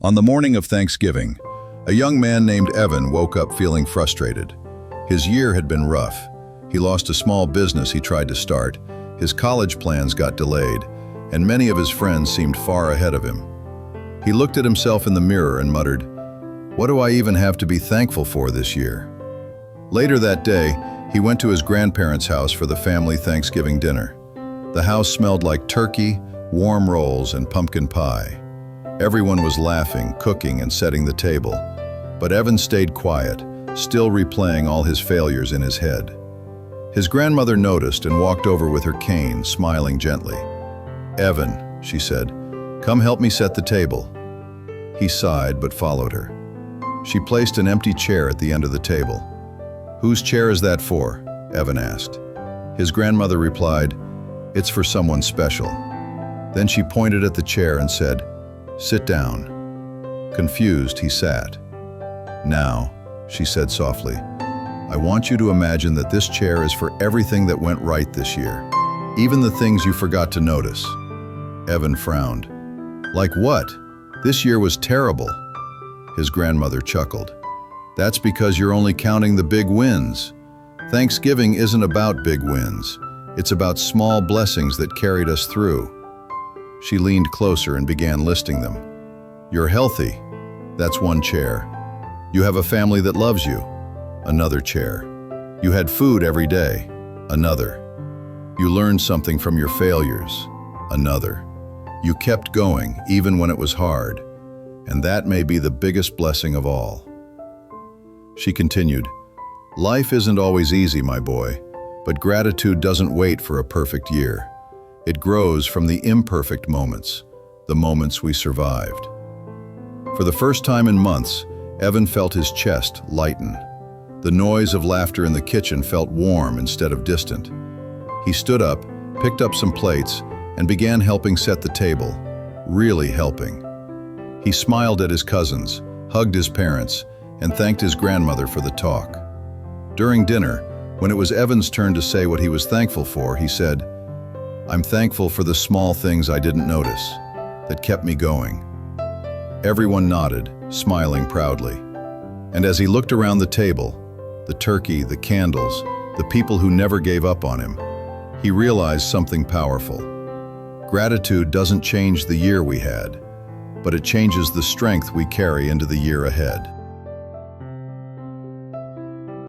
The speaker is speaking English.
On the morning of Thanksgiving, a young man named Evan woke up feeling frustrated. His year had been rough. He lost a small business he tried to start, his college plans got delayed, and many of his friends seemed far ahead of him. He looked at himself in the mirror and muttered, "What do I even have to be thankful for this year?" Later that day, he went to his grandparents' house for the family Thanksgiving dinner. The house smelled like turkey, warm rolls, and pumpkin pie. Everyone was laughing, cooking, and setting the table. But Evan stayed quiet, still replaying all his failures in his head. His grandmother noticed and walked over with her cane, smiling gently. "Evan," she said, "come help me set the table." He sighed but followed her. She placed an empty chair at the end of the table. "Whose chair is that for?" Evan asked. His grandmother replied, "It's for someone special." Then she pointed at the chair and said, "Sit down." Confused, he sat. "Now," she said softly, "I want you to imagine that this chair is for everything that went right this year, even the things you forgot to notice." Evan frowned. "Like what? This year was terrible." His grandmother chuckled. "That's because you're only counting the big wins. Thanksgiving isn't about big wins. It's about small blessings that carried us through." She leaned closer and began listing them. "You're healthy. That's one chair. You have a family that loves you. Another chair. You had food every day. Another. You learned something from your failures. Another. You kept going even when it was hard. And that may be the biggest blessing of all." She continued, "Life isn't always easy, my boy, but gratitude doesn't wait for a perfect year. It grows from the imperfect moments, the moments we survived." For the first time in months, Evan felt his chest lighten. The noise of laughter in the kitchen felt warm instead of distant. He stood up, picked up some plates, and began helping set the table, really helping. He smiled at his cousins, hugged his parents, and thanked his grandmother for the talk. During dinner, when it was Evan's turn to say what he was thankful for, he said, "I'm thankful for the small things I didn't notice, that kept me going." Everyone nodded, smiling proudly. And as he looked around the table, the turkey, the candles, the people who never gave up on him, he realized something powerful. Gratitude doesn't change the year we had, but it changes the strength we carry into the year ahead.